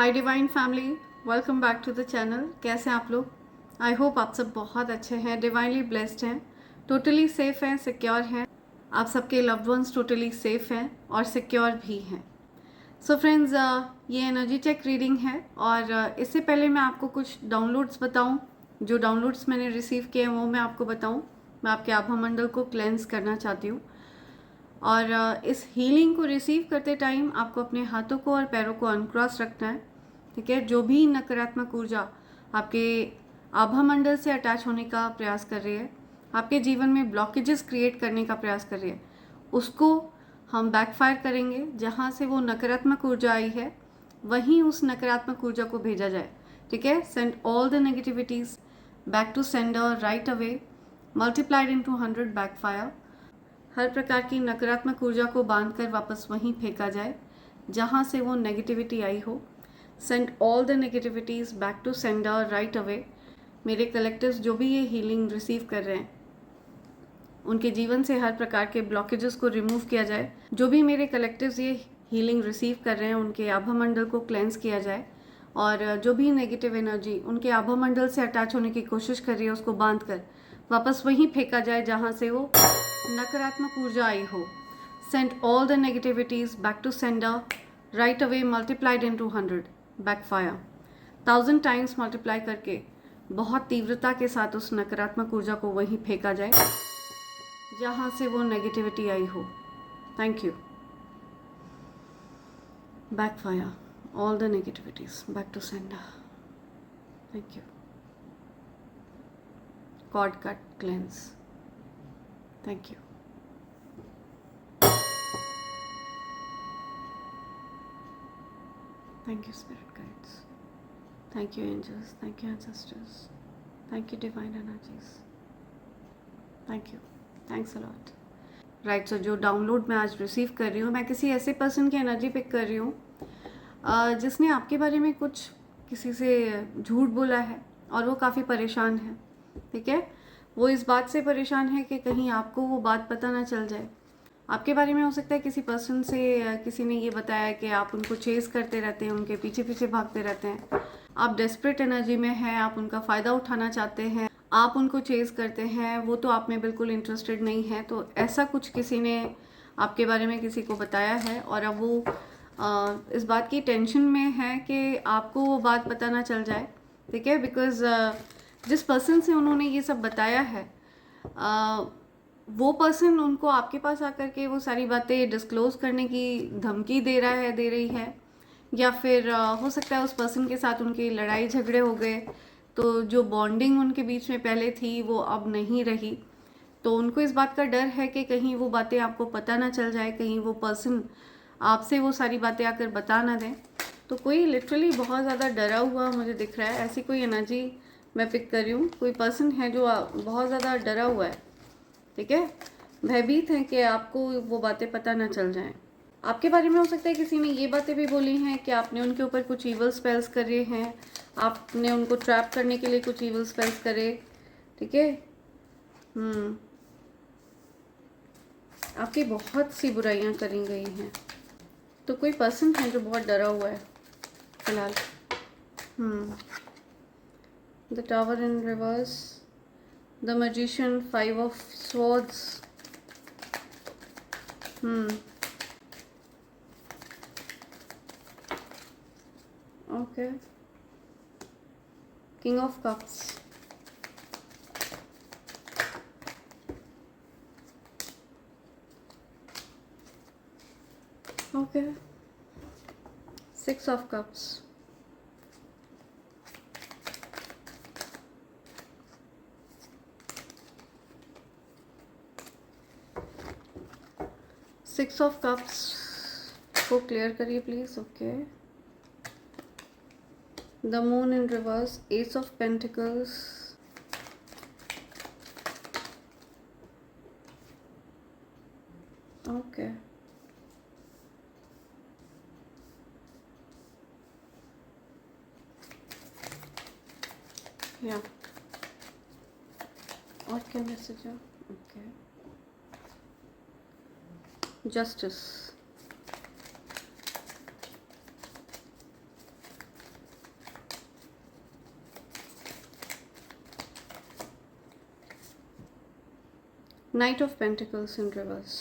Hi divine family, welcome back to the channel. कैसे हैं आप लोग? आई होप आप सब बहुत अच्छे हैं, डिवाइनली ब्लेस्ड हैं, टोटली सेफ हैं, सिक्योर हैं। आप सबके लव्ड वंस टोटली सेफ हैं और सिक्योर भी हैं। सो फ्रेंड्स, ये एनर्जी चेक रीडिंग है और इससे पहले मैं आपको कुछ डाउनलोड्स बताऊं। जो डाउनलोड्स मैंने रिसीव किए हैं वो मैं आपको बताऊं। मैं आपके आभा मंडल को क्लेंस करना चाहती हूँ और इस हीलिंग को रिसीव करते टाइम आपको अपने हाथों को और पैरों को अनक्रॉस रखना है। ठीक है? जो भी नकारात्मक ऊर्जा आपके आभा मंडल से अटैच होने का प्रयास कर रही है, आपके जीवन में ब्लॉकेजेस क्रिएट करने का प्रयास कर रही है, उसको हम बैकफायर करेंगे। जहाँ से वो नकारात्मक ऊर्जा आई है वहीं उस नकारात्मक ऊर्जा को भेजा जाए। ठीक है? Send all the negativities back to sender right away, multiplied into 100 backfire. हर प्रकार की नकारात्मक ऊर्जा को बांधकर वापस वहीं फेंका जाए जहाँ से वो नेगेटिविटी आई हो। Send all the negativities back to sender right away. मेरे कलेक्टिव्स जो भी ये हीलिंग रिसीव कर रहे हैं, उनके जीवन से हर प्रकार के ब्लॉकेजेस को रिमूव किया जाए। जो भी मेरे कलेक्टिव्स ये हीलिंग रिसीव कर रहे हैं, उनके आभा मंडल को क्लेंस किया जाए और जो भी नेगेटिव एनर्जी उनके आभा मंडल से अटैच होने की कोशिश कर रही है, उसको बांध कर वापस वहीं फेंका जाए जहाँ से वो नकारात्मक ऊर्जा आई हो। Send all the negativities back to sender right away, multiplied into 100 backfire. 1000 times multiply करके बहुत तीव्रता के साथ उस नकारात्मक ऊर्जा को वहीं फेंका जाए जहाँ से वो नेगेटिविटी आई हो। Thank you. Backfire all the negativities back to sender. Thank you. Cord cut cleanse. Thank you. Thank you, spirit guides. Thank you, angels. Thank you, ancestors. Thank you, divine energies. Thank you. Thanks a lot. Right, so जो download मैं आज receive कर रही हूँ, मैं किसी ऐसे person की एनर्जी पिक कर रही हूँ जिसने आपके बारे में कुछ किसी से झूठ बोला है और वो काफ़ी परेशान है। ठीक है? वो इस बात से परेशान है कि कहीं आपको वो बात पता ना चल जाए। आपके बारे में हो सकता है किसी पर्सन से किसी ने ये बताया कि आप उनको चेस करते रहते हैं, उनके पीछे पीछे भागते रहते हैं, आप डेस्परेट एनर्जी में हैं, आप उनका फ़ायदा उठाना चाहते हैं, आप उनको चेस करते हैं, वो तो आप में बिल्कुल इंटरेस्टेड नहीं है। तो ऐसा कुछ किसी ने आपके बारे में किसी को बताया है और अब वो इस बात की टेंशन में है कि आपको वो बात पता ना चल जाए। ठीक है? बिकॉज जिस पर्सन से उन्होंने ये सब बताया है, वो पर्सन उनको आपके पास आकर के वो सारी बातें डिस्क्लोज करने की धमकी दे रही है, या फिर हो सकता है उस पर्सन के साथ उनकी लड़ाई झगड़े हो गए, तो जो बॉन्डिंग उनके बीच में पहले थी वो अब नहीं रही। तो उनको इस बात का डर है कि कहीं वो बातें आपको पता ना चल जाए, कहीं वो पर्सन आपसे वो सारी बातें आकर बता ना दें। तो कोई लिटरली बहुत ज़्यादा डरा हुआ मुझे दिख रहा है। ऐसी कोई एनर्जी मैं पिक कर रही हूँ। कोई पर्सन है जो बहुत ज़्यादा डरा हुआ है। ठीक है? भयभीत है कि आपको वो बातें पता ना चल जाएं। आपके बारे में हो सकता है किसी ने ये बातें भी बोली हैं कि आपने उनके ऊपर कुछ ईवल स्पेल्स करे हैं, आपने उनको ट्रैप करने के लिए कुछ ईवल स्पेल्स करे। ठीक है? आपकी बहुत सी बुराइयां करी गई हैं। तो कोई पर्सन है जो बहुत डरा हुआ है फिलहाल। The tower in reverse, the magician, 5 of swords, okay, King of Cups, okay, 6 of Cups, Six of Cups को क्लियर करिए please. Okay, the moon in reverse, ace of pentacles, okay, या और क्या मैसेज है? Okay, justice, knight of pentacles in reverse.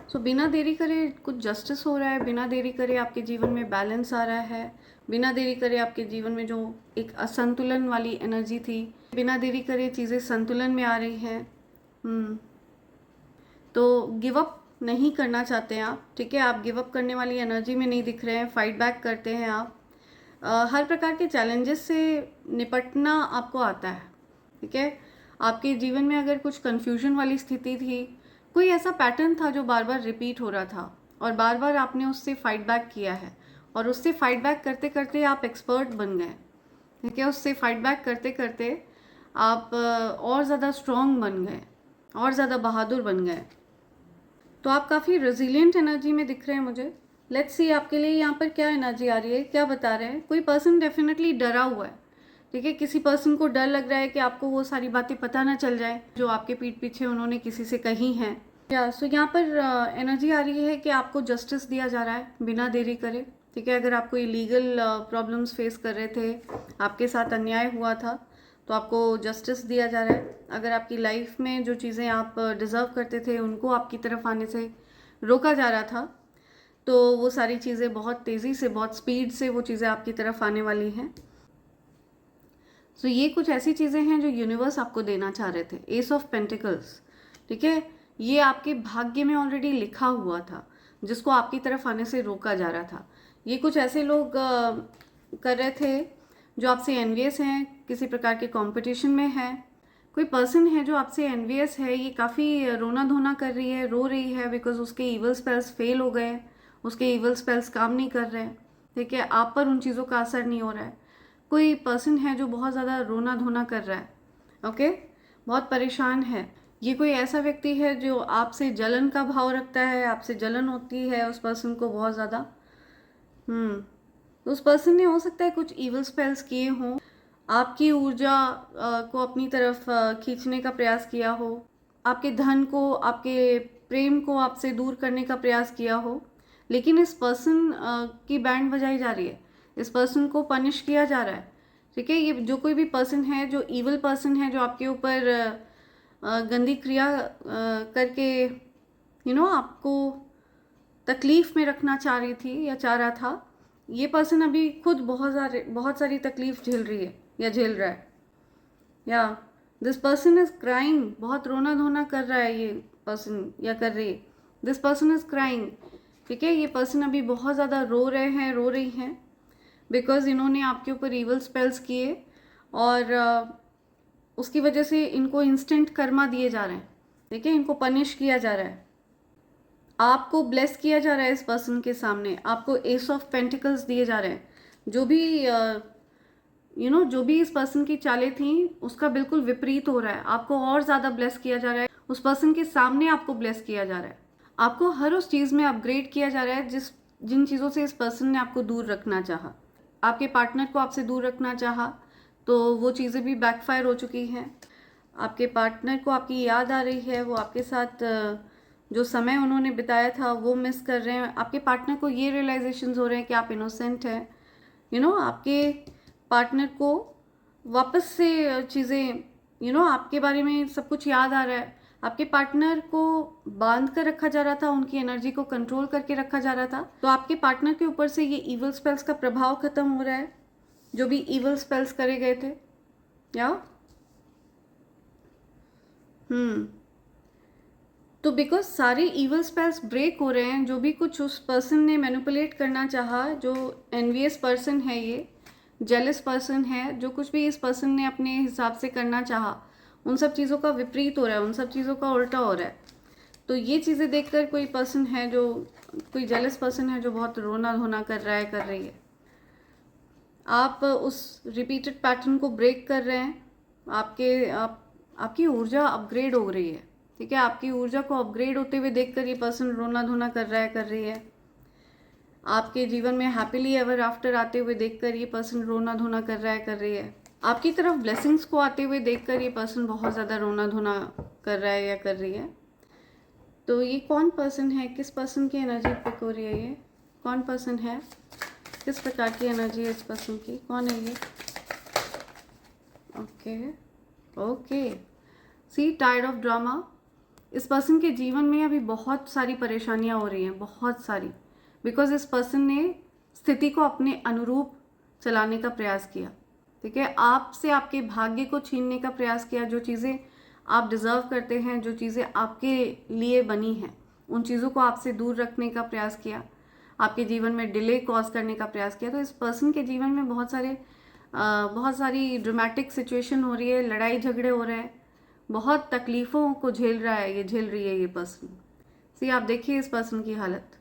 So बिना देरी करे कुछ जस्टिस हो रहा है, बिना देरी करे आपके जीवन में बैलेंस आ रहा है, बिना देरी करे आपके जीवन में जो एक असंतुलन वाली एनर्जी थी, बिना देरी करे चीज़ें संतुलन में आ रही हैं। तो गिव अप नहीं करना चाहते हैं आप, ठीक है। आप गिव अप करने वाली एनर्जी में नहीं दिख रहे हैं, फाइट बैक करते हैं आप। हर प्रकार के चैलेंजेस से निपटना आपको आता है, ठीक है। आपके जीवन में अगर कुछ कन्फ्यूजन वाली स्थिति थी, कोई ऐसा पैटर्न था जो बार बार रिपीट हो रहा था और बार बार आपने उससे फाइट बैक किया है और उससे फाइट बैक करते करते आप एक्सपर्ट बन गए, ठीक है। उससे फाइट बैक करते करते आप और ज़्यादा स्ट्रॉन्ग बन गए और ज़्यादा बहादुर बन गए। तो आप काफ़ी रेजिलिएंट एनर्जी में दिख रहे हैं मुझे। लेट्स सी आपके लिए यहाँ पर क्या एनर्जी आ रही है, क्या बता रहे हैं। कोई पर्सन डेफिनेटली डरा हुआ है, ठीक है। किसी पर्सन को डर लग रहा है कि आपको वो सारी बातें पता ना चल जाए जो आपके पीठ पीछे उन्होंने किसी से कही हैं। या सो यहाँ पर एनर्जी आ रही है कि आपको जस्टिस दिया जा रहा है बिना देरी करे, ठीक है। अगर आप कोई लीगल प्रॉब्लम्स फेस कर रहे थे, आपके साथ अन्याय हुआ था, तो आपको जस्टिस दिया जा रहा है। अगर आपकी लाइफ में जो चीज़ें आप डिज़र्व करते थे उनको आपकी तरफ आने से रोका जा रहा था, तो वो सारी चीज़ें बहुत तेज़ी से, बहुत स्पीड से वो चीज़ें आपकी तरफ आने वाली हैं। तो ये कुछ ऐसी चीज़ें हैं जो यूनिवर्स आपको देना चाह रहे थे। एस ऑफ पेंटिकल्स, ठीक है। ये आपके भाग्य में ऑलरेडी लिखा हुआ था, जिसको आपकी तरफ आने से रोका जा रहा था। ये कुछ ऐसे लोग कर रहे थे जो आपसे एनवियस हैं, किसी प्रकार के कंपटीशन में है। कोई पर्सन है जो आपसे एनवियस है, ये काफ़ी रोना धोना कर रही है, रो रही है, बिकॉज उसके इवल स्पेल्स फेल हो गए, उसके इवल स्पेल्स काम नहीं कर रहे हैं, ठीक है। आप पर उन चीज़ों का असर नहीं हो रहा है। कोई पर्सन है जो बहुत ज़्यादा रोना धोना कर रहा है, ओके, बहुत परेशान है। ये कोई ऐसा व्यक्ति है जो आपसे जलन का भाव रखता है, आपसे जलन होती है उस पर्सन को बहुत ज़्यादा। उस पर्सन ने हो सकता है कुछ इवल स्पेल्स किए हों, आपकी ऊर्जा को अपनी तरफ खींचने का प्रयास किया हो, आपके धन को, आपके प्रेम को आपसे दूर करने का प्रयास किया हो। लेकिन इस पर्सन की बैंड बजाई जा रही है, इस पर्सन को पनिश किया जा रहा है, ठीक है। ये जो कोई भी पर्सन है जो इवल पर्सन है, जो आपके ऊपर गंदी क्रिया करके आपको तकलीफ़ में रखना चाह रही थी या चाह रहा था, ये पर्सन अभी खुद बहुत सारी तकलीफ़ झेल रही है या झेल रहा है। या दिस पर्सन इज़ क्राइंग, बहुत रोना धोना कर रहा है ये पर्सन या कर रही है। दिस पर्सन इज़ क्राइंग, ठीक है। ये पर्सन अभी बहुत ज़्यादा रो रहे हैं, रो रही हैं, बिकॉज इन्होंने आपके ऊपर इवल स्पेल्स किए और उसकी वजह से इनको इंस्टेंट कर्मा दिए जा रहे हैं, ठीक है। इनको पनिश किया जा रहा है, आपको ब्लेस किया जा रहा है इस पर्सन के सामने, आपको एस ऑफ पेंटिकल्स दिए जा रहे हैं। जो भी जो भी इस पर्सन की चालें थी उसका बिल्कुल विपरीत हो रहा है, आपको और ज़्यादा ब्लेस किया जा रहा है। उस पर्सन के सामने आपको ब्लेस किया जा रहा है, आपको हर उस चीज़ में अपग्रेड किया जा रहा है जिन चीज़ों से इस पर्सन ने आपको दूर रखना चाहा। आपके पार्टनर को आपसे दूर रखना चाहा तो वो चीज़ें भी बैकफायर हो चुकी हैं। आपके पार्टनर को आपकी याद आ रही है, वो आपके साथ जो समय उन्होंने बिताया था वो मिस कर रहे हैं। आपके पार्टनर को ये रियलाइजेशंस हो रहे हैं कि आप इनोसेंट हैं, आपके पार्टनर को वापस से चीज़ें आपके बारे में सब कुछ याद आ रहा है। आपके पार्टनर को बांध कर रखा जा रहा था, उनकी एनर्जी को कंट्रोल करके रखा जा रहा था, तो आपके पार्टनर के ऊपर से ये इवल स्पेल्स का प्रभाव खत्म हो रहा है, जो भी इवल स्पेल्स करे गए थे। या तो बिकॉज सारे इवल स्पेल्स ब्रेक हो रहे हैं, जो भी कुछ उस पर्सन ने मैनिपुलेट करना चाहा, जो एनवियस पर्सन है, ये जेलस पर्सन है, जो कुछ भी इस पर्सन ने अपने हिसाब से करना चाहा, उन सब चीज़ों का विपरीत हो रहा है, उन सब चीज़ों का उल्टा हो रहा है। तो ये चीज़ें देखकर कोई पर्सन है, जो कोई जेलस पर्सन है, जो बहुत रोना धोना कर रहा है, कर रही है। आप उस रिपीटेड पैटर्न को ब्रेक कर रहे हैं, आपकी ऊर्जा अपग्रेड हो रही है, ठीक है। आपकी ऊर्जा को अपग्रेड होते हुए देखकर ये पर्सन रोना धोना कर रहा है, कर रही है। आपके जीवन में हैप्पीली एवर आफ्टर आते हुए देखकर ये पर्सन रोना धोना कर रहा है, कर रही है। आपकी तरफ ब्लेसिंग्स को आते हुए देखकर ये पर्सन बहुत ज़्यादा रोना धोना कर रहा है या कर रही है। तो ये कौन पर्सन है, किस पर्सन की एनर्जी पिक हो रही है, ये कौन पर्सन है, किस प्रकार की एनर्जी है इस पर्सन की, कौन है ये? Okay, see tired of drama. इस पर्सन के जीवन में अभी बहुत सारी परेशानियां हो रही हैं, बहुत सारी, बिकॉज इस पर्सन ने स्थिति को अपने अनुरूप चलाने का प्रयास किया। ठीक है, आपसे आपके भाग्य को छीनने का प्रयास किया। जो चीज़ें आप डिज़र्व करते हैं, जो चीज़ें आपके लिए बनी हैं, उन चीज़ों को आपसे दूर रखने का प्रयास किया, आपके जीवन में डिले कॉज करने का प्रयास किया। तो इस पर्सन के जीवन में बहुत सारी ड्रामेटिक सिचुएशन हो रही है, लड़ाई झगड़े हो रहे हैं, बहुत तकलीफ़ों को झेल रही है ये पर्सन। सी, आप देखिए इस पर्सन की हालत।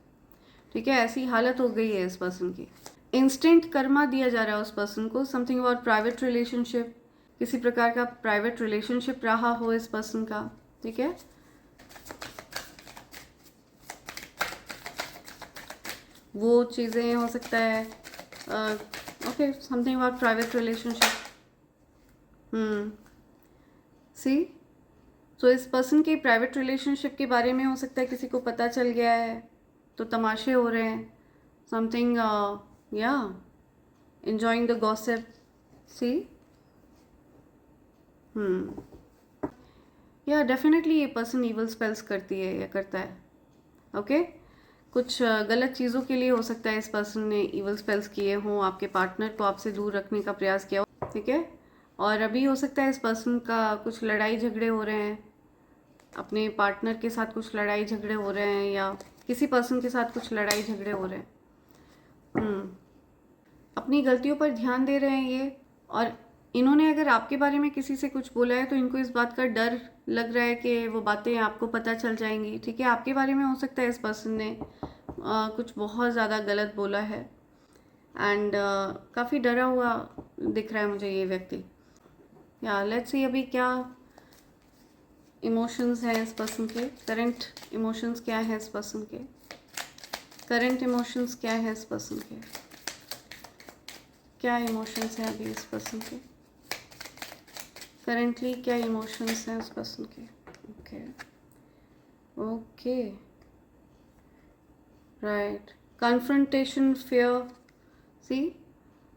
ठीक है, ऐसी हालत हो गई है इस पर्सन की। इंस्टेंट कर्मा दिया जा रहा है उस पर्सन को। समथिंग अबाउट प्राइवेट रिलेशनशिप, किसी प्रकार का प्राइवेट रिलेशनशिप रहा हो इस पर्सन का। ठीक है, वो चीज़ें हो सकता है। Okay, something about private relationship. See, तो इस पर्सन के प्राइवेट रिलेशनशिप के बारे में हो सकता है किसी को पता चल गया है, तो तमाशे हो रहे हैं। समथिंग या enjoying the gossip. See, या डेफिनेटली ये पर्सन evil spells करती है या करता है। ओके, कुछ गलत चीज़ों के लिए हो सकता है इस पर्सन ने evil spells किए हों, आपके पार्टनर को आपसे दूर रखने का प्रयास किया हो। ठीक है, और अभी हो सकता है इस पर्सन का कुछ लड़ाई झगड़े हो रहे हैं, अपने पार्टनर के साथ कुछ लड़ाई झगड़े हो रहे हैं, या किसी पर्सन के साथ कुछ लड़ाई झगड़े हो रहे हैं। अपनी गलतियों पर ध्यान दे रहे हैं ये, और इन्होंने अगर आपके बारे में किसी से कुछ बोला है तो इनको इस बात का डर लग रहा है कि वो बातें आपको पता चल जाएंगी। ठीक है, आपके बारे में हो सकता है इस पर्सन ने कुछ बहुत ज़्यादा गलत बोला है, एंड काफ़ी डरा हुआ दिख रहा है मुझे ये व्यक्ति। या लेट्स सी अभी क्या इमोशंस हैं इस पर्सन के, करंट इमोशंस क्या है इस पर्सन के, करंट इमोशंस क्या है इस पर्सन के, क्या इमोशंस हैं अभी इस पर्सन के, करेंटली क्या इमोशंस हैं इस पर्सन के। Okay okay, right, confrontation, fear. See,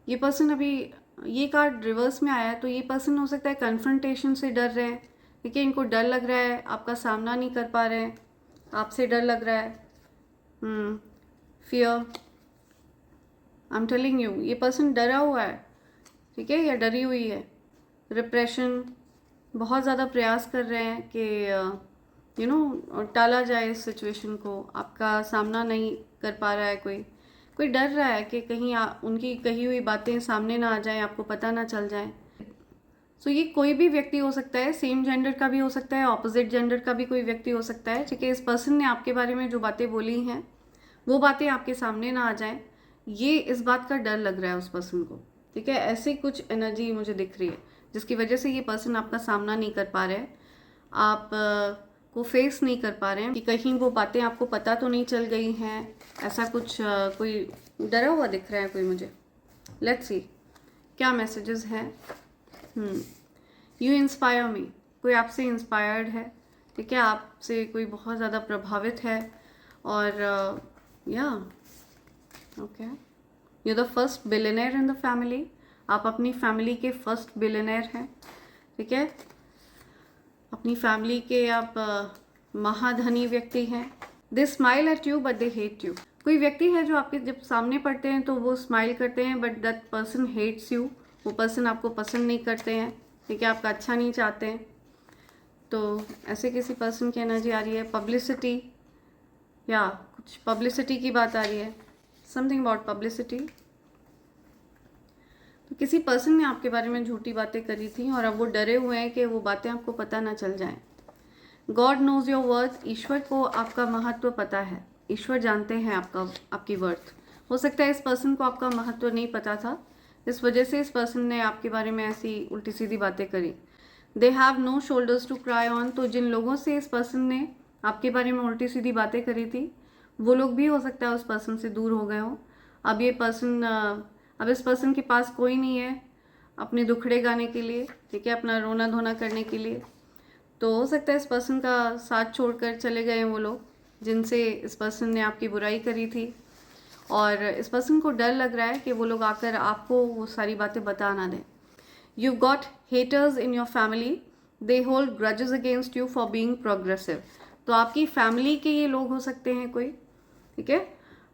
ये पर्सन अभी, ये कार्ड रिवर्स में आया है, तो ये पर्सन हो सकता है कन्फ्रंटेशन से डर रहे हैं। ठीक है, इनको डर लग रहा है, आपका सामना नहीं कर पा रहे हैं, आपसे डर लग रहा है। Fear, I am telling you, ये पर्सन डरा हुआ है। ठीक है, या डरी हुई है। रिप्रेशन, बहुत ज़्यादा प्रयास कर रहे हैं कि टाला जाए इस सिचुएशन को, आपका सामना नहीं कर पा रहा है। कोई डर रहा है कि कहीं उनकी कही हुई बातें सामने ना आ जाए, आपको पता ना चल जाए। सो ये कोई भी व्यक्ति हो सकता है, सेम जेंडर का भी हो सकता है, ऑपोजिट जेंडर का भी कोई व्यक्ति हो सकता है। ठीक है, इस पर्सन ने आपके बारे में जो बातें बोली हैं वो बातें आपके सामने ना आ जाएं, ये इस बात का डर लग रहा है उस पर्सन को। ठीक है, ऐसी कुछ एनर्जी मुझे दिख रही है जिसकी वजह से ये पर्सन आपका सामना नहीं कर पा रहे हैं, आप को फेस नहीं कर पा रहे हैं, कि कहीं वो बातें आपको पता तो नहीं चल गई हैं। ऐसा कुछ कोई डरा हुआ दिख रहा है कोई मुझे। लेट्स सी क्या मैसेजेस हैं। यू इंस्पायर मी, कोई आपसे इंस्पायर्ड है। ठीक है, आपसे कोई बहुत ज़्यादा प्रभावित है, और या okay, you the first billionaire in the family, आप अपनी फैमिली के फर्स्ट बिलियनर हैं। ठीक है, अपनी फैमिली के आप महाधनी व्यक्ति हैं। They smile at you but they hate you, कोई व्यक्ति है जो आपके जब सामने पड़ते हैं तो वो स्माइल करते हैं, but that person hates you, वो पर्सन आपको पसंद नहीं करते हैं। ठीक है, आपका अच्छा नहीं चाहते हैं। तो ऐसे किसी पर्सन की एनर्जी आ रही है। पब्लिसिटी, या कुछ पब्लिसिटी की बात आ रही है, समथिंग अबाउट पब्लिसिटी। तो किसी पर्सन ने आपके बारे में झूठी बातें करी थी और अब वो डरे हुए हैं कि वो बातें आपको पता ना चल जाएं। गॉड नोज योर वर्थ, ईश्वर को आपका महत्व पता है, ईश्वर जानते हैं आपकी वर्थ। हो सकता है इस पर्सन को आपका महत्व नहीं पता था, इस वजह से इस पर्सन ने आपके बारे में ऐसी उल्टी सीधी बातें करी। They have no shoulders to cry on, तो जिन लोगों से इस पर्सन ने आपके बारे में उल्टी सीधी बातें करी थी वो लोग भी हो सकता है उस पर्सन से दूर हो गए हो। अब इस पर्सन के पास कोई नहीं है अपने दुखड़े गाने के लिए। ठीक है, अपना रोना धोना करने के लिए। तो हो सकता है इस पर्सन का साथ छोड़कर चले गए वो लोग जिनसे इस पर्सन ने आपकी बुराई करी थी, और इस पर्सन को डर लग रहा है कि वो लोग आकर आपको वो सारी बातें बता ना दें। You got haters in your family, they hold grudges against you for being progressive. तो आपकी फैमिली के ये लोग हो सकते हैं कोई, ठीक है।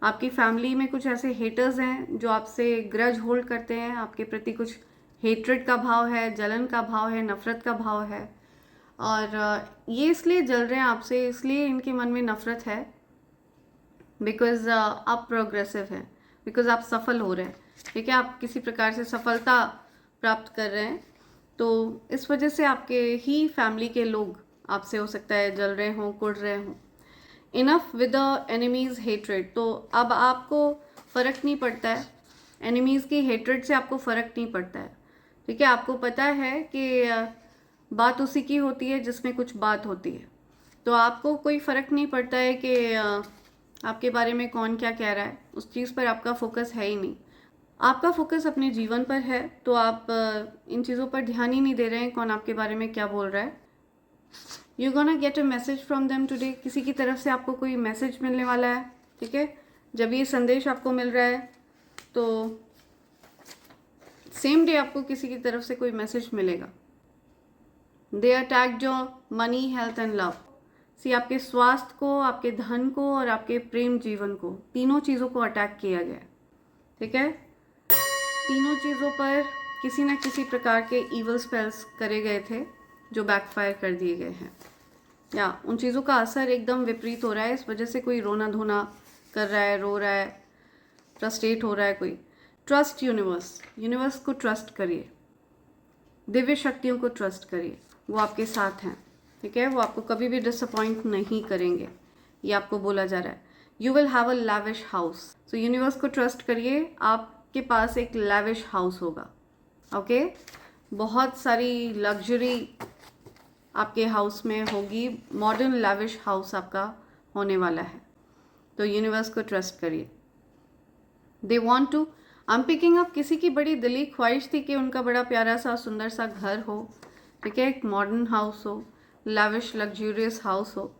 आपकी फैमिली में कुछ ऐसे हेटर्स हैं जो आपसे ग्रज होल्ड करते हैं, आपके प्रति कुछ हेट्रेड का भाव है, जलन का भाव है, नफरत का भाव है। और ये इसलिए जल रहे हैं आपसे, इसलिए इनके मन में नफरत है बिकॉज आप प्रोग्रेसिव हैं, बिकॉज आप सफल हो रहे हैं, ठीक है। आप किसी प्रकार से सफलता प्राप्त कर रहे हैं, तो इस वजह से आपके ही फैमिली के लोग आपसे हो सकता है जल रहे हों, कुड़ रहे हों। Enough with the enemies hatred. तो अब आपको फ़र्क नहीं पड़ता है, एनिमीज़ की हेट्रेड से आपको फ़र्क नहीं पड़ता है, ठीक है। आपको पता है कि बात उसी की होती है जिसमें कुछ बात होती है, तो आपको कोई फ़र्क नहीं पड़ता है कि आपके बारे में कौन क्या कह रहा है, उस चीज़ पर आपका फोकस है ही नहीं। आपका फोकस अपने जीवन पर है, तो आप इन चीज़ों पर ध्यान ही नहीं दे रहे हैं कौन आपके बारे में क्या बोल रहा है। You gonna get a message from them today. किसी की तरफ से आपको कोई मैसेज मिलने वाला है, ठीक है। जब ये संदेश आपको मिल रहा है तो सेम डे आपको किसी की तरफ से कोई मैसेज मिलेगा। They attack your money, health and love. See आपके स्वास्थ्य को, आपके धन को और आपके प्रेम जीवन को, तीनों चीज़ों को अटैक किया गया है, ठीक है। तीनों चीज़ों पर किसी न किसी प्रकार के इवल स्पेल्स करे गए थे जो बैकफायर कर दिए गए हैं, या उन चीज़ों का असर एकदम विपरीत हो रहा है। इस वजह से कोई रोना धोना कर रहा है, रो रहा है, फ्रस्ट्रेट हो रहा है कोई। ट्रस्ट यूनिवर्स, यूनिवर्स को ट्रस्ट करिए, दिव्य शक्तियों को ट्रस्ट करिए, वो आपके साथ हैं, ठीक है। वो आपको कभी भी डिसअपॉइंट नहीं करेंगे, ये आपको बोला जा रहा है। You will have a lavish house. So universe को ट्रस्ट करिए, आपके पास एक लैविश हाउस होगा, ओके। बहुत सारी लग्जरी आपके हाउस में होगी, मॉडर्न लैविश हाउस आपका होने वाला है, तो यूनिवर्स को ट्रस्ट करिए। They want to, I am picking up, किसी की बड़ी दिली ख्वाहिश थी कि उनका बड़ा प्यारा सा सुंदर सा घर हो, ठीक है, एक मॉडर्न हाउस हो, लैविश लग्जूरियस हाउस हो।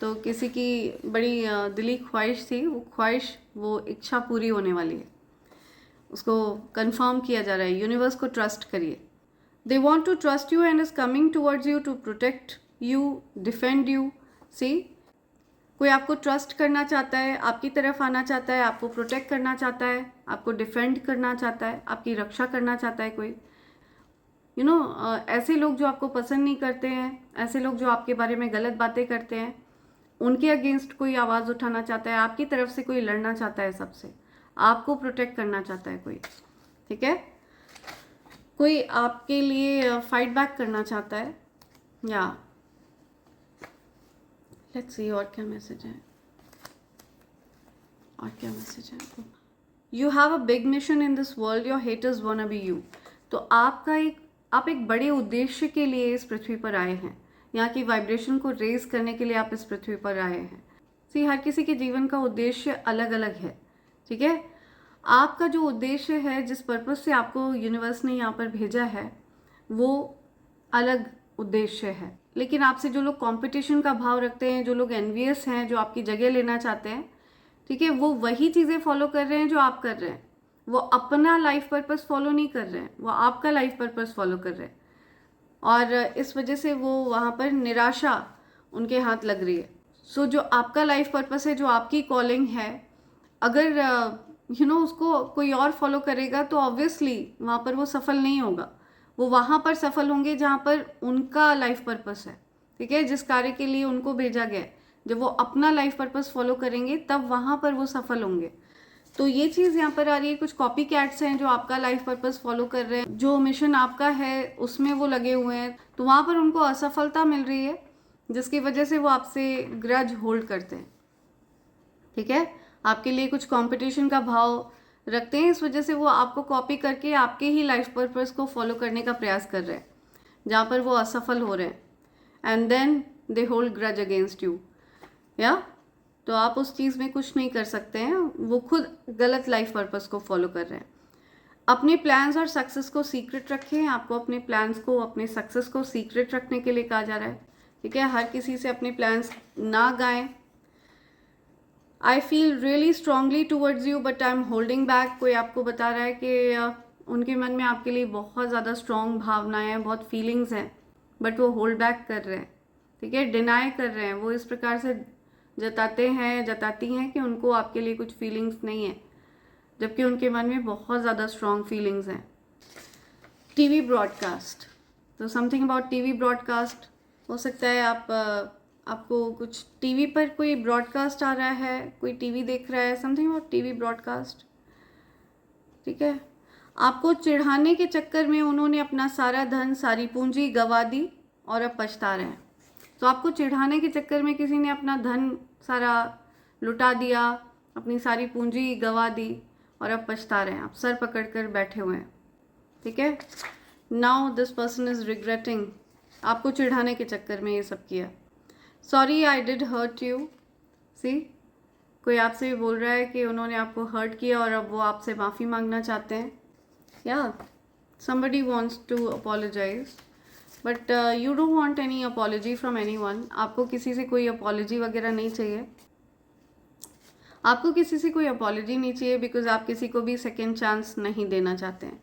तो किसी की बड़ी दिली ख्वाहिश थी, वो ख्वाहिश, वो इच्छा पूरी होने वाली है, उसको कंफर्म किया जा रहा है। यूनिवर्स को ट्रस्ट करिए। They want to trust you and is coming towards you to protect you, defend you. See कोई आपको ट्रस्ट करना चाहता है, आपकी तरफ आना चाहता है, आपको प्रोटेक्ट करना चाहता है, आपको डिफेंड करना चाहता है, आपकी रक्षा करना चाहता है कोई। यू नो ऐसे लोग जो आपको पसंद नहीं करते हैं, ऐसे लोग जो आपके बारे में गलत बातें करते हैं, उनके अगेंस्ट कोई आवाज़ उठाना चाहता है, आपकी तरफ से कोई लड़ना चाहता है सबसे, आपको प्रोटेक्ट करना चाहता है कोई, ठीक है। कोई आपके लिए फाइट बैक करना चाहता है, या लेट्स सी और क्या मैसेज है, और क्या मैसेज है। You have a big mission in this world, your haters wanna be you. तो आप एक बड़े उद्देश्य के लिए इस पृथ्वी पर आए हैं, यहाँ की वाइब्रेशन को रेज करने के लिए आप इस पृथ्वी पर आए हैं। सी हर किसी के जीवन का उद्देश्य अलग अलग है, ठीक है। आपका जो उद्देश्य है, जिस पर्पस से आपको यूनिवर्स ने यहाँ पर भेजा है, वो अलग उद्देश्य है। लेकिन आपसे जो लोग कंपटीशन का भाव रखते हैं, जो लोग एनवियस हैं, जो आपकी जगह लेना चाहते हैं, ठीक है, वो वही चीज़ें फॉलो कर रहे हैं जो आप कर रहे हैं। वो अपना लाइफ पर्पस फॉलो नहीं कर रहे हैं, वो आपका लाइफ पर्पस फॉलो कर रहे हैं, और इस वजह से वो वहाँ पर निराशा उनके हाथ लग रही है। सो जो आपका लाइफ पर्पस है, जो आपकी कॉलिंग है, अगर उसको कोई और फॉलो करेगा तो ऑब्वियसली वहाँ पर वो सफल नहीं होगा। वो वहाँ पर सफल होंगे जहाँ पर उनका लाइफ पर्पस है, ठीक है, जिस कार्य के लिए उनको भेजा गया है। जब वो अपना लाइफ पर्पस फॉलो करेंगे तब वहाँ पर वो सफल होंगे। तो ये चीज़ यहाँ पर आ रही है। कुछ कॉपी कैट्स हैं जो आपका लाइफ पर्पस फॉलो कर रहे हैं, जो मिशन आपका है उसमें वो लगे हुए हैं, तो वहाँ पर उनको असफलता मिल रही है, जिसकी वजह से वो आपसे ग्रज होल्ड करते हैं, ठीक है। आपके लिए कुछ कंपटीशन का भाव रखते हैं, इस वजह से वो आपको कॉपी करके आपके ही लाइफ पर्पस को फॉलो करने का प्रयास कर रहे हैं, जहाँ पर वो असफल हो रहे हैं, and then they hold grudge against you, या तो आप उस चीज़ में कुछ नहीं कर सकते हैं, वो खुद गलत लाइफ पर्पस को फॉलो कर रहे हैं। अपने प्लान्स और सक्सेस को सीक्रेट रखें। आपको अपने प्लान्स को, अपने सक्सेस को सीक्रेट रखने के लिए कहा जा रहा है, ठीक है। हर किसी से अपने प्लान्स ना गाएं। I feel really strongly towards you but I am holding back. कोई आपको बता रहा है कि उनके मन में आपके लिए बहुत ज़्यादा स्ट्रॉन्ग भावनाएं हैं, बहुत फीलिंग्स हैं, बट वो होल्ड बैक कर रहे हैं, ठीक है, डिनाई कर रहे हैं। वो इस प्रकार से जताती हैं कि उनको आपके लिए कुछ फीलिंग्स नहीं है, जबकि उनके मन में बहुत ज़्यादा स्ट्रॉन्ग फीलिंग्स हैं। टीवी ब्रॉडकास्ट, तो समथिंग अबाउट टीवी ब्रॉडकास्ट हो सकता है आपको कुछ टीवी पर कोई ब्रॉडकास्ट आ रहा है, कोई टीवी देख रहा है, समथिंग अबाउट टीवी ब्रॉडकास्ट, ठीक है। आपको चिढ़ाने के चक्कर में उन्होंने अपना सारा धन, सारी पूंजी गंवा दी और अब पछता रहे हैं। तो आपको चिढ़ाने के चक्कर में किसी ने अपना धन सारा लुटा दिया, अपनी सारी पूंजी गंवा दी और अब पछता रहे हैं, आप सर पकड़ कर बैठे हुए हैं, ठीक है। Now this person is regretting, आपको चिढ़ाने के चक्कर में ये सब किया। Sorry I did hurt you, see, कोई आपसे भी बोल रहा है कि उन्होंने आपको हर्ट किया और अब वो आपसे माफ़ी मांगना चाहते हैं। या somebody wants to apologize but you don't want any apology from anyone। आपको किसी से कोई apology वगैरह नहीं चाहिए, आपको किसी से कोई apology नहीं चाहिए, बिकॉज आप किसी को भी सेकेंड चांस नहीं देना चाहते हैं।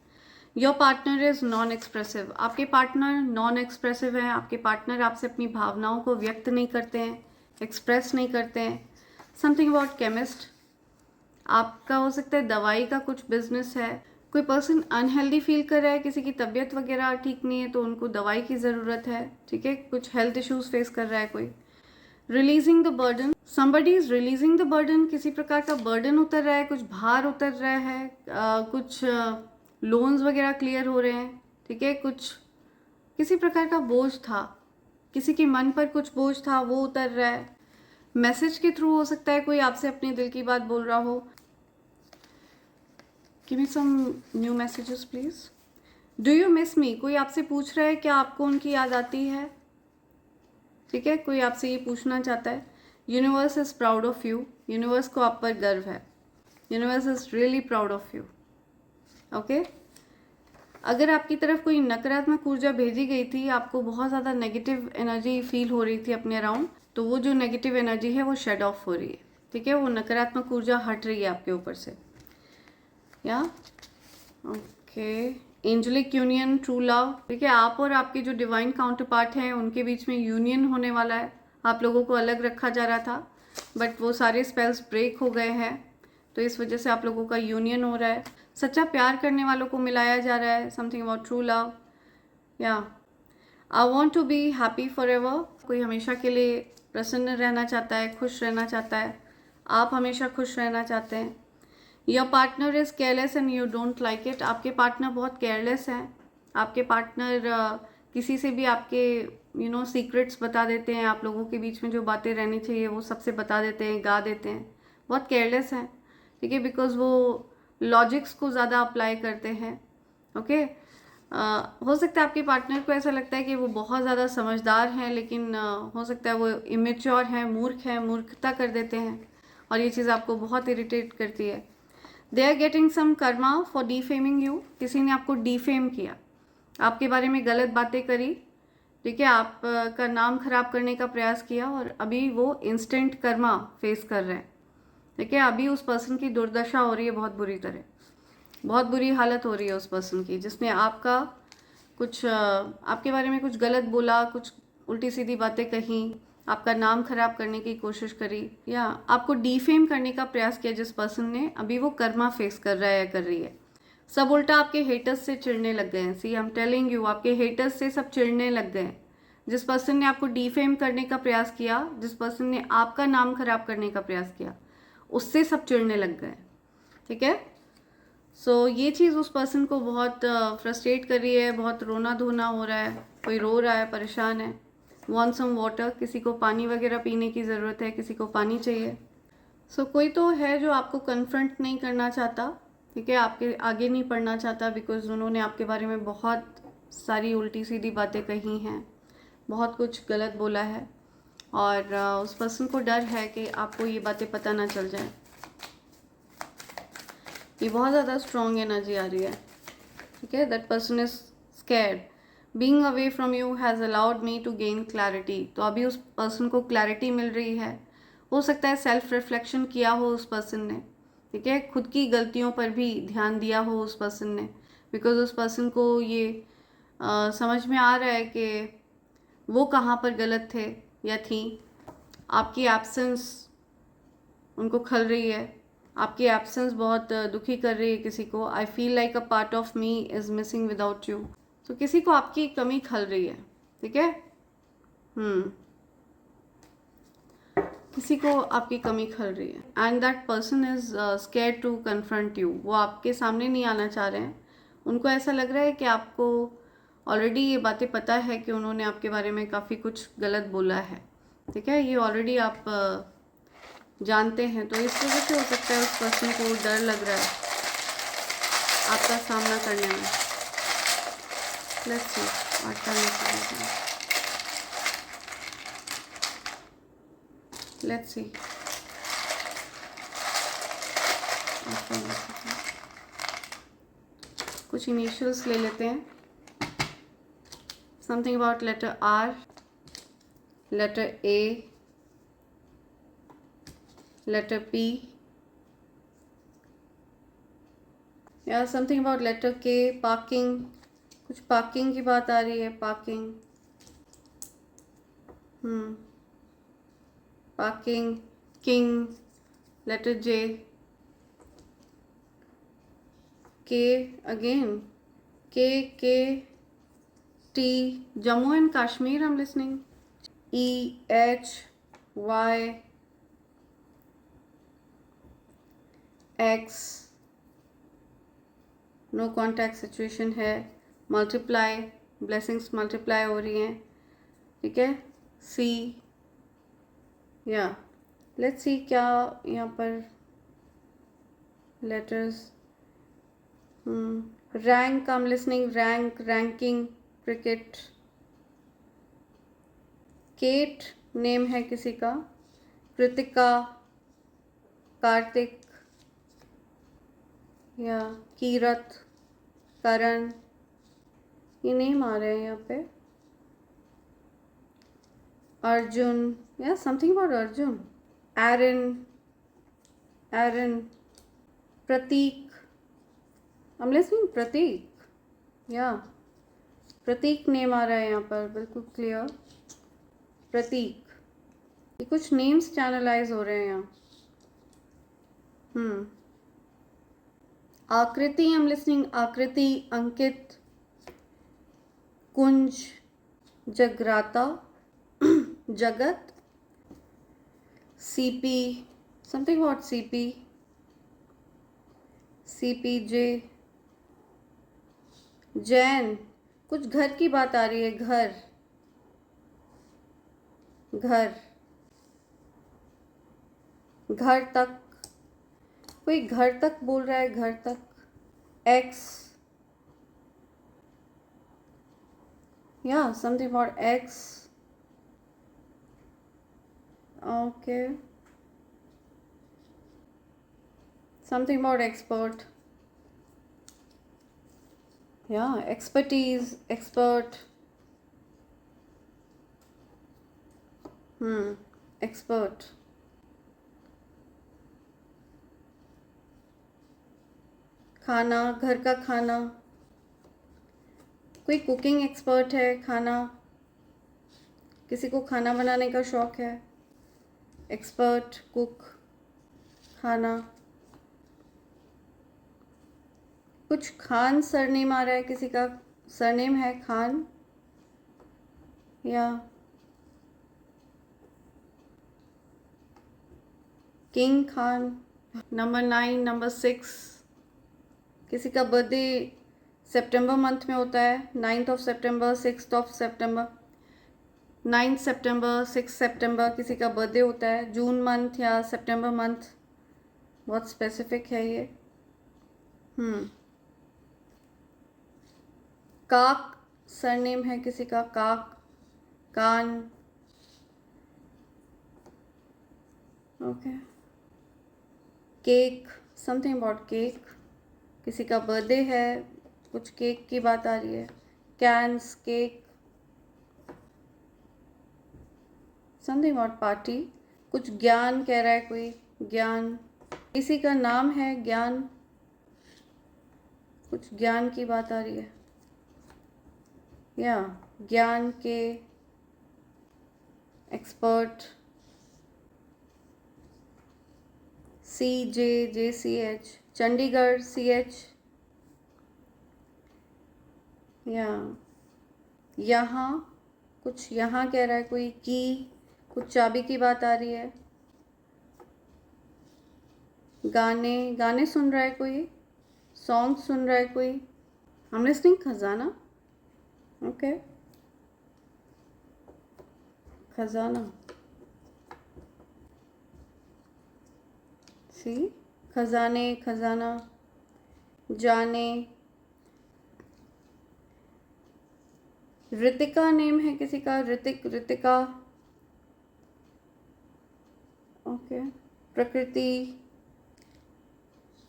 Your partner is non expressive, आपके पार्टनर नॉन एक्सप्रेसिव हैं, आपके पार्टनर आपसे अपनी भावनाओं को व्यक्त नहीं करते हैं, एक्सप्रेस नहीं करते हैं। समथिंग अबाउट केमिस्ट, आपका हो सकता है दवाई का कुछ बिजनेस है, कोई पर्सन अनहेल्दी फील कर रहा है, किसी की तबीयत वगैरह ठीक नहीं है तो उनको दवाई की ज़रूरत है, ठीक है, कुछ हेल्थ इश्यूज फेस कर रहा है कोई। Releasing the burden, somebody is releasing the burden, किसी प्रकार का बर्डन उतर रहा है, कुछ भार उतर रहा है, कुछ लोन्स वगैरह क्लियर हो रहे हैं, ठीक है, कुछ किसी प्रकार का बोझ था, किसी के मन पर कुछ बोझ था वो उतर रहा है। मैसेज के थ्रू हो सकता है कोई आपसे अपने दिल की बात बोल रहा हो। Give me some new messages please. Do you miss me, कोई आपसे पूछ रहा है क्या आपको उनकी याद आती है, ठीक है, कोई आपसे ये पूछना चाहता है। Universe is proud of you, universe को आप पर गर्व है, universe is really proud of you, okay. अगर आपकी तरफ कोई नकारात्मक ऊर्जा भेजी गई थी, आपको बहुत ज़्यादा नेगेटिव एनर्जी फील हो रही थी अपने अराउंड, तो वो जो नेगेटिव एनर्जी है वो शेड ऑफ हो रही है, ठीक है, वो नकारात्मक ऊर्जा हट रही है आपके ऊपर से। या okay, angelic union, true love, ठीक है, आप और आपके जो डिवाइन काउंटर पार्ट हैं उनके बीच में यूनियन होने वाला है। आप लोगों को अलग रखा जा रहा था बट वो सारे स्पेल्स ब्रेक हो गए हैं, तो इस वजह से आप लोगों का यूनियन हो रहा है। सच्चा प्यार करने वालों को मिलाया जा रहा है, समथिंग अबाउट ट्रू लव। या I want to be happy forever, कोई हमेशा के लिए प्रसन्न रहना चाहता है, खुश रहना चाहता है, आप हमेशा खुश रहना चाहते हैं। Your partner is careless and you don't like it, आपके पार्टनर बहुत केयरलेस हैं, आपके पार्टनर किसी से भी आपके सीक्रेट्स बता देते हैं, आप लोगों के बीच में जो बातें रहनी चाहिए वो सबसे बता देते हैं, गा देते हैं, बहुत केयरलेस हैं, ठीक है, बिकॉज वो लॉजिक्स को ज़्यादा अप्लाई करते हैं, ओके। हो सकता है आपके पार्टनर को ऐसा लगता है कि वो बहुत ज़्यादा समझदार हैं, लेकिन हो सकता है वो इमेच्योर हैं, मूर्खता कर देते हैं और ये चीज़ आपको बहुत इरिटेट करती है। They are getting some karma for defaming you, किसी ने आपको डिफेम किया, आपके बारे में गलत बातें करी, ठीक है, आपका नाम खराब करने का प्रयास किया और अभी वो इंस्टेंट कर्मा फेस कर रहे हैं, ठीक है। अभी उस पर्सन की दुर्दशा हो रही है बहुत बुरी तरह, बहुत बुरी हालत हो रही है उस पर्सन की, जिसने आपका कुछ आपके बारे में कुछ गलत बोला, कुछ उल्टी सीधी बातें कही, आपका नाम खराब करने की कोशिश करी या आपको डिफेम करने का प्रयास किया जिस पर्सन ने, अभी वो कर्मा फेस कर रहा है या कर रही है। सब उल्टा आपके हेटर्स से चिढ़ने लग गए हैं, सी आई एम टेलिंग यू, आपके हेटर्स से सब चिढ़ने लग गए हैं। जिस पर्सन ने आपको डिफेम करने का प्रयास किया, जिस पर्सन ने आपका नाम खराब करने का प्रयास किया, उससे सब चिढ़ने लग गए, ठीक है। सो ये चीज़ उस पर्सन को बहुत फ्रस्ट्रेट कर रही है, बहुत रोना धोना हो रहा है, कोई रो रहा है, परेशान है। वांट सम वाटर, किसी को पानी वगैरह पीने की ज़रूरत है, किसी को पानी चाहिए। सो कोई तो है जो आपको कन्फ्रंट नहीं करना चाहता, ठीक है, आपके आगे नहीं पढ़ना चाहता, बिकॉज उन्होंने आपके बारे में बहुत सारी उल्टी सीधी बातें कही हैं, बहुत कुछ गलत बोला है और उस पर्सन को डर है कि आपको ये बातें पता ना चल जाए। ये बहुत ज़्यादा स्ट्रॉन्ग एनर्जी आ रही है, ठीक है। That person is scared, being away from you has allowed me to gain clarity, तो अभी उस पर्सन को क्लैरिटी मिल रही है। हो सकता है सेल्फ रिफ्लेक्शन किया हो उस पर्सन ने, ठीक है, खुद की गलतियों पर भी ध्यान दिया हो उस पर्सन ने, बिकॉज उस पर्सन को ये समझ में आ रहा है कि वो कहाँ पर गलत थे या थी। आपकी एब्सेंस उनको खल रही है, आपकी एब्सेंस बहुत दुखी कर रही है किसी को। I feel like a part of me is missing without you. तो किसी को आपकी कमी खल रही है, ठीक है। किसी को आपकी कमी खल रही है and that person is scared to confront you. वो आपके सामने नहीं आना चाह रहे हैं। उनको ऐसा लग रहा है कि आपको ऑलरेडी ये बातें पता है कि उन्होंने आपके बारे में काफ़ी कुछ गलत बोला है, ठीक है। ये ऑलरेडी आप जानते हैं, तो इस वजह से हो सकता है उस पर्सन को डर लग रहा है आपका सामना करने में। Let's see what can be. Let's see कुछ इनिशियल्स ले लेते हैं। Something about letter R, letter A, letter P, या something about letter K. Parking, कुछ पार्किंग की बात आ रही है। Parking, parking, king, letter J, K again, K T, Jammu and Kashmir I am listening. E H Y X, no contact situation है। Multiply, blessings multiply हो रही हैं, ठीक है। सी, या लेट्स सी क्या यहाँ पर letters. Rank I am listening, rank, ranking, cricket. Kate name है किसी का। कृतिका, कार्तिक, या कीरत, करण, ये नेम आ रहे हैं यहाँ पे। अर्जुन, या something about Arjun. Aaron, Aaron, Prateek, I am listening, Prateek, या प्रतीक नेम आ रहा है यहाँ पर, बिल्कुल क्लियर। प्रतीक, ये कुछ नेम्स चैनलाइज हो रहे हैं यहाँ। आकृति आई एम लिसनिंग, आकृति, अंकित, कुंज, जगराता, जगत, CP, something about CP, CPJ, Jain, कुछ घर की बात आ रही है। घर, घर, घर तक, कोई घर तक बोल रहा है, घर तक। एक्स, या something about x, okay. Something about expert, या एक्सपर्टीज, एक्सपर्ट, एक्सपर्ट। खाना, घर का खाना, कोई कुकिंग एक्सपर्ट है। खाना, किसी को खाना बनाने का शौक है। एक्सपर्ट, कुक, खाना। कुछ खान सरनेम आ रहा है, किसी का सरनेम है खान, या किंग खान। नंबर 9, नंबर 6, किसी का बर्थडे सितंबर मंथ में होता है। 9th of September, 6th of September, 9th सितंबर, 6 सितंबर किसी का बर्थडे होता है। जून मंथ या सितंबर मंथ, बहुत स्पेसिफिक है ये। काक सरनेम है किसी का, काक, कान, okay. Cake, something about cake, किसी का बर्थडे है, कुछ केक की बात आ रही है। Cans, cake, something about party. कुछ ज्ञान कह रहा है कोई, ज्ञान, किसी का नाम है ज्ञान, कुछ ज्ञान की बात आ रही है, या ज्ञान के, एक्सपर्ट, CJ, चंडीगढ़, CH, यहाँ कुछ, यहाँ कह रहा है कोई की, कुछ चाबी की बात आ रही है। गाने, गाने सुन रहा है कोई, सॉन्ग सुन रहा है कोई। आई एम लिसनिंग खजाना, ओके, खजाना, सी, खजाने, खजाना, जाने, ऋतिका नेम है किसी का, ऋतिक, ऋतिका, ओके, प्रकृति,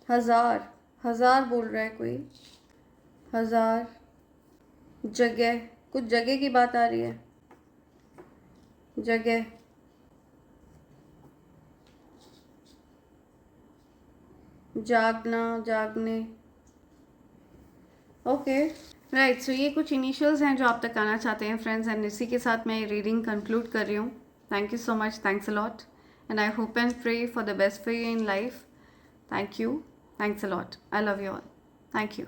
हजार, हजार बोल रहा है कोई, हजार, जगह, कुछ जगह की बात आ रही है, जगह, जागना, जागने, ओके, राइट। सो ये कुछ इनिशियल्स हैं जो आप तक आना चाहते हैं फ्रेंड्स, एंड इसी के साथ मैं रीडिंग कंक्लूड कर रही हूँ। Thank you so much, thanks a lot, and I hope and pray for the best for you in life. Thank you, thanks a lot, I love you all, thank you.